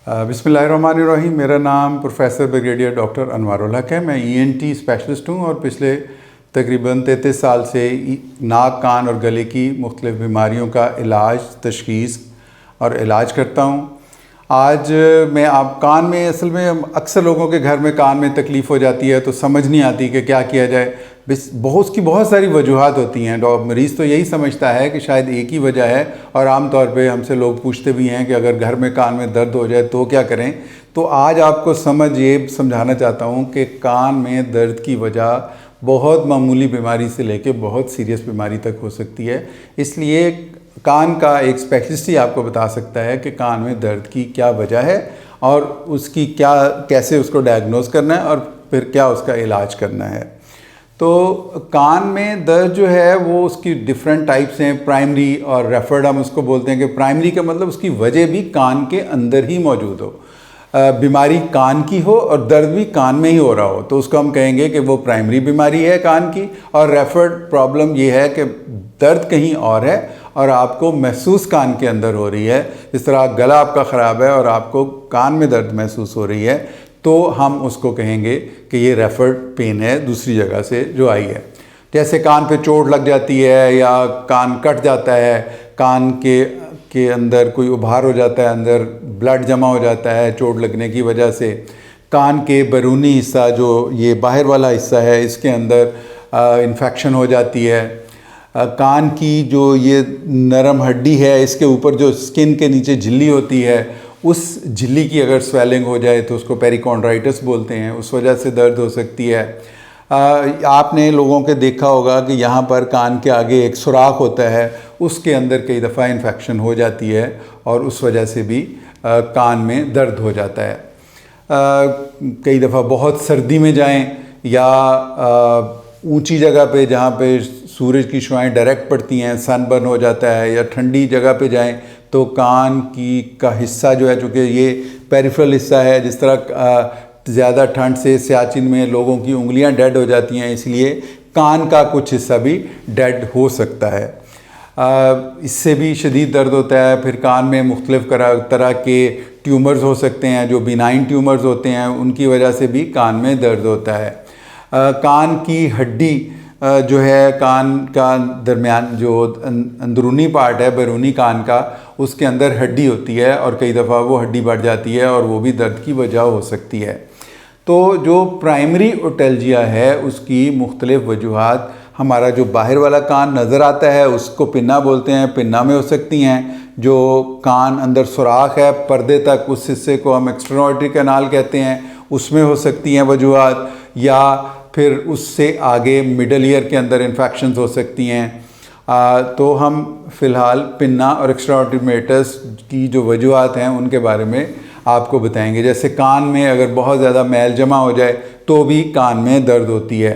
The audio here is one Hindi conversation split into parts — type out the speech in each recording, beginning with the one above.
बिस्मिल्लाहिर्रहमानिर्रहीम। मेरा नाम प्रोफेसर ब्रिगेडियर डॉक्टर अनवारुल हक है। मैं ईएनटी स्पेशलिस्ट हूँ और पिछले तकरीबन 33 साल से नाक, कान और गले की मुख्तलिफ़ बीमारियों का इलाज, तशख़ीस और इलाज करता हूँ। आज मैं आप कान में असल में अक्सर लोगों के घर में कान में तकलीफ़ हो जाती है तो समझ नहीं आती कि क्या किया जाए। बहुत सारी वजूहात होती हैं। मरीज़ तो यही समझता है कि शायद एक ही वजह है और आम तौर पे हमसे लोग पूछते भी हैं कि अगर घर में कान में दर्द हो जाए तो क्या करें। तो आज आपको समझाना चाहता हूँ कि कान में दर्द की वजह बहुत मामूली बीमारी से लेकर बहुत सीरियस बीमारी तक हो सकती है। इसलिए कान का एक स्पेशलिस्ट ही आपको बता सकता है कि कान में दर्द की क्या वजह है और उसकी कैसे उसको डायग्नोस करना है और फिर क्या उसका इलाज करना है। तो कान में दर्द जो है वो उसकी डिफरेंट टाइप्स हैं, प्राइमरी और रेफर्ड। हम उसको बोलते हैं कि प्राइमरी का मतलब उसकी वजह भी कान के अंदर ही मौजूद हो, बीमारी कान की हो और दर्द भी कान में ही हो रहा हो, तो उसको हम कहेंगे कि वो प्राइमरी बीमारी है कान की। और रेफर्ड प्रॉब्लम ये है कि दर्द कहीं और है और आपको महसूस कान के अंदर हो रही है। जिस तरह गला आपका ख़राब है और आपको कान में दर्द महसूस हो रही है तो हम उसको कहेंगे कि ये रेफर्ड पेन है दूसरी जगह से जो आई है। जैसे कान पे चोट लग जाती है या कान कट जाता है, कान के अंदर कोई उभार हो जाता है, अंदर ब्लड जमा हो जाता है चोट लगने की वजह से। कान के बैरूनी हिस्सा जो ये बाहर वाला हिस्सा है इसके अंदर इन्फेक्शन हो जाती है। कान की जो ये नरम हड्डी है इसके ऊपर जो स्किन के नीचे झिल्ली होती है, उस झिल्ली की अगर स्वेलिंग हो जाए तो उसको पेरिकॉन्ड्राइटिस बोलते हैं, उस वजह से दर्द हो सकती है। आपने लोगों के देखा होगा कि यहाँ पर कान के आगे एक सुराख होता है, उसके अंदर कई दफ़ा इन्फेक्शन हो जाती है और उस वजह से भी कान में दर्द हो जाता है। कई दफ़ा बहुत सर्दी में जाएं या ऊंची जगह पे जहाँ पे सूरज की शुआएं डायरेक्ट पड़ती हैं, सनबर्न हो जाता है, या ठंडी जगह पे जाएं तो कान का हिस्सा जो है, चूँकि ये पेरिफेरल हिस्सा है, जिस तरह ज़्यादा ठंड से सियाचिन में लोगों की उंगलियां डेड हो जाती हैं, इसलिए कान का कुछ हिस्सा भी डेड हो सकता है। इससे भी शदीद दर्द होता है। फिर कान में मुख्तलिफ़ तरह के ट्यूमर्स हो सकते हैं, जो बिनाइन ट्यूमर्स होते हैं, उनकी वजह से भी कान में दर्द होता है। कान की हड्डी जो है, कान का दरमियान जो अंदरूनी पार्ट है बैरूनी कान का, उसके अंदर हड्डी होती है और कई दफ़ा वो हड्डी बढ़ जाती है और वो भी दर्द की वजह हो सकती है। तो जो प्राइमरी ओटल्जिया है उसकी मुख्तलिफ़ वजूहात, हमारा जो बाहर वाला कान नज़र आता है उसको पिन्ना बोलते हैं, पिन्ना में हो सकती हैं। जो कान अंदर सुराख है पर्दे तक, उस हिस्से को हम एक्सटर्नल कैनाल कहते हैं, उसमें हो सकती हैं वजूहात। या फिर उससे आगे मिडल ईयर के अंदर इन्फेक्शंस हो सकती हैं। तो हम फ़िलहाल पिन्ना और एक्स्ट्राऑर्डिमेटस की जो वजूहात हैं उनके बारे में आपको बताएंगे। जैसे कान में अगर बहुत ज़्यादा मैल जमा हो जाए तो भी कान में दर्द होती है।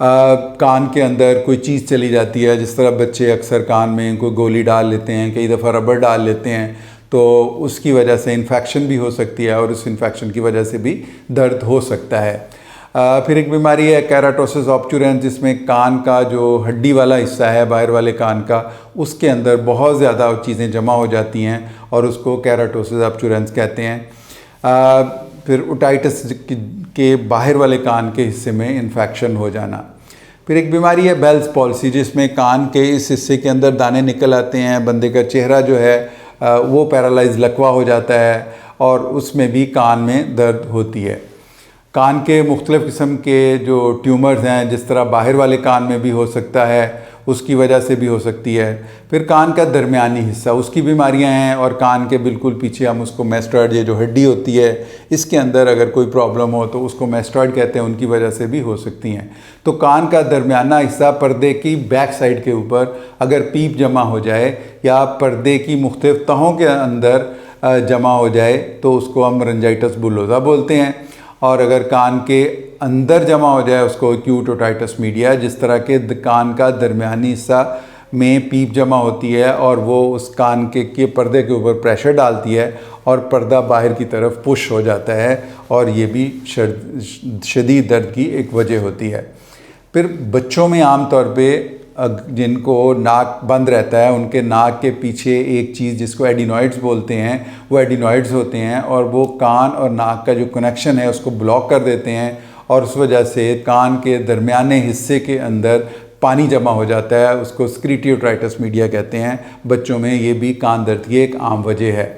कान के अंदर कोई चीज़ चली जाती है, जिस तरह बच्चे अक्सर कान में कोई गोली डाल लेते हैं, कई दफ़ा रबर डाल लेते हैं, तो उसकी वजह से इन्फेक्शन भी हो सकती है और उस इन्फेक्शन की वजह से भी दर्द हो सकता है। फिर एक बीमारी है केराटोसिस ऑब्टुरेंस, जिसमें कान का जो हड्डी वाला हिस्सा है बाहर वाले कान का, उसके अंदर बहुत ज़्यादा चीज़ें जमा हो जाती हैं और उसको केराटोसिस ऑब्टुरेंस कहते हैं। फिर ओटाइटिस के बाहर वाले कान के हिस्से में इन्फेक्शन हो जाना। फिर एक बीमारी है बेल्स पॉल्सी, जिसमें कान के इस हिस्से के अंदर दाने निकल आते हैं, बंदे का चेहरा जो है वो पैरालाइज लकवा हो जाता है और उसमें भी कान में दर्द होती है। कान के मुख्तलिफ़ किस्म के जो ट्यूमर्स हैं, जिस तरह बाहर वाले कान में भी हो सकता है, उसकी वजह से भी हो सकती है। फिर कान का दरमियानी हिस्सा, उसकी बीमारियां हैं, और कान के बिल्कुल पीछे हम उसको मैस्टॉइड, ये जो हड्डी होती है इसके अंदर अगर कोई प्रॉब्लम हो तो उसको मैस्टॉइड कहते हैं, उनकी वजह से भी हो सकती हैं। तो कान का दरमियाना हिस्सा पर्दे की बैक साइड के ऊपर अगर पीप जमा हो जाए या पर्दे की मुख्तलिफ़ तहों के अंदर जमा हो जाए तो उसको हम रंजाइटिस बुलोसा बोलते हैं। और अगर कान के अंदर जमा हो जाए उसको एक्यूट ओटाइटिस मीडिया। जिस तरह के कान का दरमियानी हिस्सा में पीप जमा होती है और वो उस कान के पर्दे के ऊपर प्रेशर डालती है और पर्दा बाहर की तरफ पुश हो जाता है और ये भी शदीद दर्द की एक वजह होती है। फिर बच्चों में आम तौर पे जिनको नाक बंद रहता है उनके नाक के पीछे एक चीज़ जिसको एडिनॉइड्स बोलते हैं, वो एडिनॉइड्स होते हैं और वो कान और नाक का जो कनेक्शन है उसको ब्लॉक कर देते हैं और उस वजह से कान के दरमियाने हिस्से के अंदर पानी जमा हो जाता है। उसको स्क्रीटियोटाइटिस मीडिया कहते हैं। बच्चों में ये भी कान दर्द की एक आम वजह है।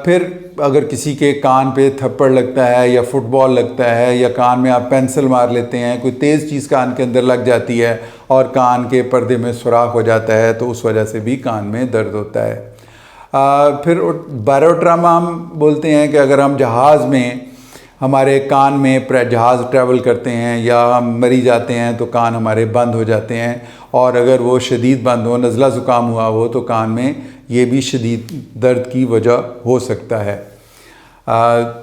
फिर अगर किसी के कान पे थप्पड़ लगता है या फुटबॉल लगता है या कान में आप पेंसिल मार लेते हैं, कोई तेज़ चीज़ कान के अंदर लग जाती है और कान के पर्दे में सुराख हो जाता है, तो उस वजह से भी कान में दर्द होता है। फिर बारोट्रामा हम बोलते हैं कि अगर हम जहाज़ में हमारे कान में जहाज़ ट्रैवल करते हैं या हम मरी जाते हैं तो कान हमारे बंद हो जाते हैं, और अगर वो शदीद बंद हो, नज़ला ज़ुकाम हुआ हो, तो कान में ये भी शदीद दर्द की वजह हो सकता है।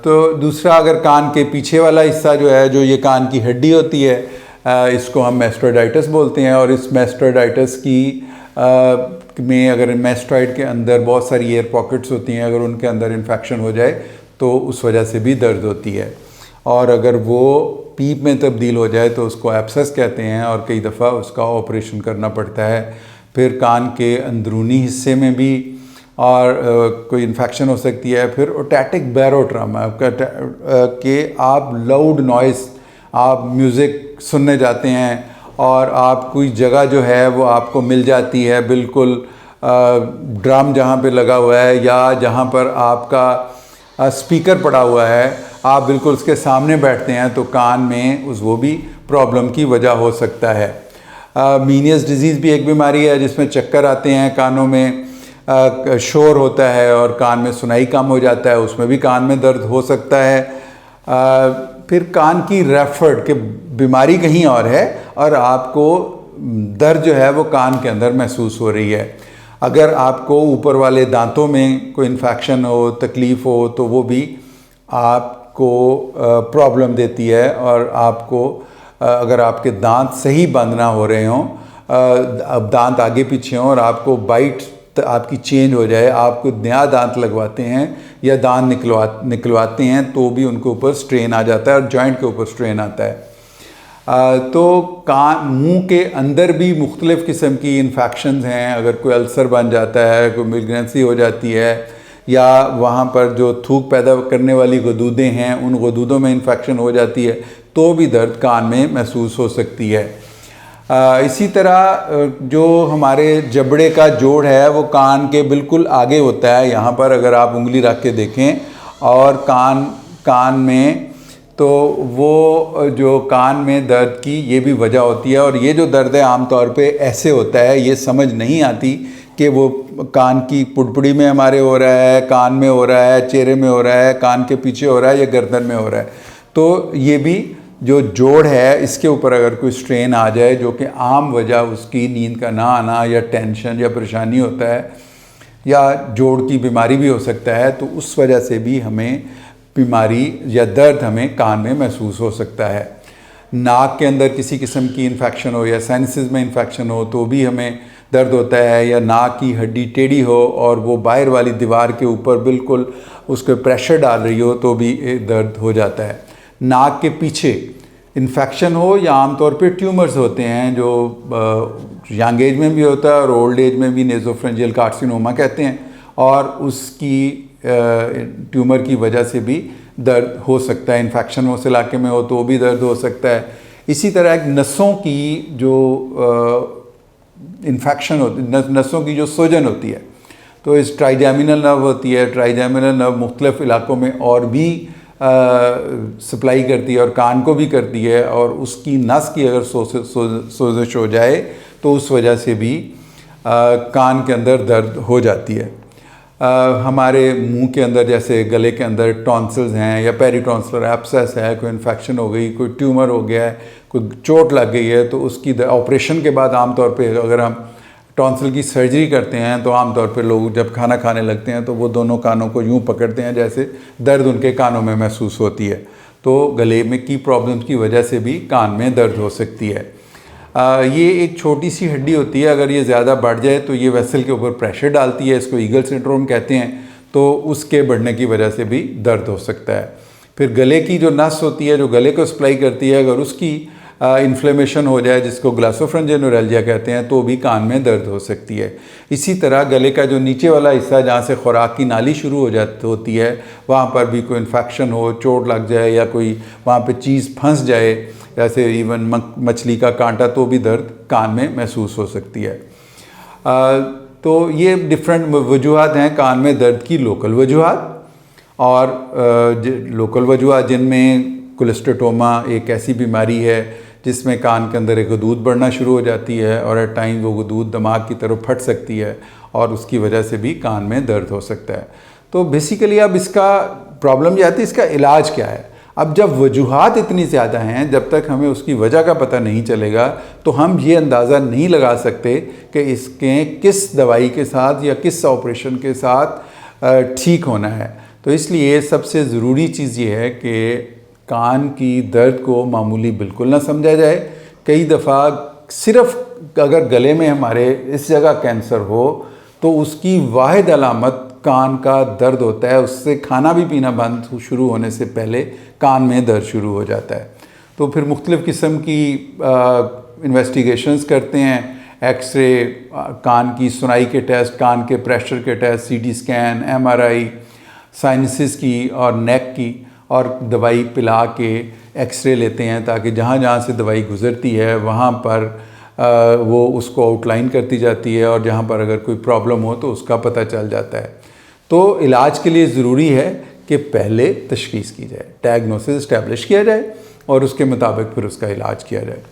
तो दूसरा, अगर कान के पीछे वाला हिस्सा जो है, जो ये कान की हड्डी होती है, इसको हम मैस्टोइडाइटिस बोलते हैं। और इस मैस्टोइडाइटिस की में अगर मैस्टोइड के अंदर बहुत सारी एयर पॉकेट्स होती हैं, अगर उनके अंदर इन्फेक्शन हो जाए तो उस वजह से भी दर्द होती है। और अगर वो पीप में तब्दील हो जाए तो उसको एब्सेस कहते हैं और कई दफ़ा उसका ऑपरेशन करना पड़ता है। फिर कान के अंदरूनी हिस्से में भी और कोई इन्फेक्शन हो सकती है। फिर ओटैटिक बारोट्रामा कि आप लाउड नॉइस, आप म्यूज़िक सुनने जाते हैं और आप कोई जगह जो है वो आपको मिल जाती है, बिल्कुल ड्रम जहाँ पे लगा हुआ है या जहाँ पर आपका स्पीकर पड़ा हुआ है, आप बिल्कुल उसके सामने बैठते हैं तो कान में वो भी प्रॉब्लम की वजह हो सकता है। मीनियस डिजीज़ भी एक बीमारी है जिसमें चक्कर आते हैं, कानों में शोर होता है और कान में सुनाई कम हो जाता है, उसमें भी कान में दर्द हो सकता है। फिर कान की रेफर्ड कि बीमारी कहीं और है और आपको दर्द जो है वो कान के अंदर महसूस हो रही है। अगर आपको ऊपर वाले दांतों में कोई इन्फेक्शन हो, तकलीफ़ हो, तो वो भी आपको प्रॉब्लम देती है। और आपको अगर आपके दांत सही बंद ना हो रहे हों, अब दांत आगे पीछे हों और आपको बाइट आपकी चेंज हो जाए, आपको नया दांत लगवाते हैं या दांत निकलवाते हैं तो भी उनके ऊपर स्ट्रेन आ जाता है और जॉइंट के ऊपर स्ट्रेन आता है। तो मुंह के अंदर भी मुख्तलिफ़ किस्म की इन्फेक्शंस हैं। अगर कोई अल्सर बन जाता है, कोई मिल्ग्रेंसी हो जाती है या वहाँ पर जो थूक पैदा करने वाली गदूदें हैं उन गदूदों में इन्फेक्शन हो जाती है तो भी दर्द कान में महसूस हो सकती है। इसी तरह जो हमारे जबड़े का जोड़ है वो कान के बिल्कुल आगे होता है। यहाँ पर अगर आप उंगली रख के देखें और कान में, तो वो जो कान में दर्द की ये भी वजह होती है। और ये जो दर्द है आम तौर पे ऐसे होता है, ये समझ नहीं आती कि वो कान की पुड़पुड़ी में हमारे हो रहा है, कान में हो रहा है, चेहरे में हो रहा है, कान के पीछे हो रहा है या गर्दन में हो रहा है। तो ये भी जो जोड़ है इसके ऊपर अगर कोई स्ट्रेन आ जाए, जो कि आम वजह उसकी नींद का ना आना या टेंशन या परेशानी होता है या जोड़ की बीमारी भी हो सकता है, तो उस वजह से भी हमें बीमारी या दर्द हमें कान में महसूस हो सकता है। नाक के अंदर किसी किस्म की इन्फेक्शन हो या साइनसेस में इन्फेक्शन हो तो भी हमें दर्द होता है, या नाक की हड्डी टेढ़ी हो और वो बाहर वाली दीवार के ऊपर बिल्कुल उस पर प्रेशर डाल रही हो तो भी दर्द हो जाता है। नाक के पीछे इन्फेक्शन हो या आमतौर पे ट्यूमर्स होते हैं जो यंग एज में भी होता है और ओल्ड एज में भी नेज़ोफेरेंजियल कार्सिनोमा कहते हैं, और उसकी ट्यूमर की वजह से भी दर्द हो सकता है। इन्फेक्शन उस इलाके में हो तो भी दर्द हो सकता है। इसी तरह एक नसों की जो इन्फेक्शन होती, नसों की जो सूजन होती है, तो इस ट्राइजेमिनल नर्व होती है। ट्राइजेमिनल नर्व मुख्तलिफ़ इलाकों में और भी सप्लाई करती है और कान को भी करती है, और उसकी नस की अगर सोजिश हो जाए तो उस वजह से भी कान के अंदर दर्द हो जाती है। हमारे मुंह के अंदर जैसे गले के अंदर टॉन्सिल्स हैं या पेरीटॉन्सिलर एब्सेस है, कोई इन्फेक्शन हो गई, कोई ट्यूमर हो गया है, कोई चोट लग गई है, तो उसकी ऑपरेशन के बाद आमतौर पे अगर हम टॉन्सिल की सर्जरी करते हैं तो आमतौर पे लोग जब खाना खाने लगते हैं तो वो दोनों कानों को यूं पकड़ते हैं जैसे दर्द उनके कानों में महसूस होती है। तो गले में की प्रॉब्लम्स की वजह से भी कान में दर्द हो सकती है। ये एक छोटी सी हड्डी होती है, अगर ये ज़्यादा बढ़ जाए तो ये वेसल के ऊपर प्रेशर डालती है, इसको ईगल सिंड्रोम कहते हैं, तो उसके बढ़ने की वजह से भी दर्द हो सकता है। फिर गले की जो नस होती है जो गले को सप्लाई करती है, अगर उसकी इन्फ्लेमेशन हो जाए जिसको ग्लासोफ्रेंजियल न्यूरैल्जिया कहते हैं तो भी कान में दर्द हो सकती है। इसी तरह गले का जो नीचे वाला हिस्सा जहाँ से खुराक की नाली शुरू होती है वहाँ पर भी कोई इन्फेक्शन हो, चोट लग जाए या कोई वहाँ पे चीज़ फंस जाए, जैसे इवन मछली का कांटा, तो भी दर्द कान में महसूस हो सकती है। तो ये डिफरेंट वजूहात हैं कान में दर्द की। लोकल वजूहात और लोकल वजूहात जिनमें कोलेस्ट्रेटोमा एक ऐसी बीमारी है जिसमें कान के अंदर एक गदूद बढ़ना शुरू हो जाती है और एट टाइम वो गदूद दिमाग की तरफ फट सकती है और उसकी वजह से भी कान में दर्द हो सकता है। तो बेसिकली अब इसका प्रॉब्लम ये आती है, इसका इलाज क्या है। अब जब वजूहात इतनी ज़्यादा हैं, जब तक हमें उसकी वजह का पता नहीं चलेगा तो हम ये अंदाज़ा नहीं लगा सकते कि इसके किस दवाई के साथ या किस ऑपरेशन के साथ ठीक होना है। तो इसलिए सबसे ज़रूरी चीज़ ये है कि कान की दर्द को मामूली बिल्कुल ना समझा जाए। कई दफ़ा सिर्फ अगर गले में हमारे इस जगह कैंसर हो तो उसकी वाहिद अलामत कान का दर्द होता है। उससे खाना भी पीना बंद शुरू होने से पहले कान में दर्द शुरू हो जाता है। तो फिर मुख्तलिफ़ किस्म की इन्वेस्टिगेशंस करते हैं, एक्सरे, कान की सुनाई के टेस्ट, कान के प्रेशर के test, CT scan, MRI, sinuses की और नेक की, और दवाई पिला के एक्सरे लेते हैं ताकि जहाँ जहाँ से दवाई गुज़रती है वहाँ पर वो उसको आउटलाइन करती जाती है और जहाँ पर अगर कोई प्रॉब्लम हो तो उसका पता चल जाता है। तो इलाज के लिए ज़रूरी है कि पहले तशख़ीस की जाए, डायग्नोसिस इस्टेब्लिश किया जाए और उसके मुताबिक फिर उसका इलाज किया जाए।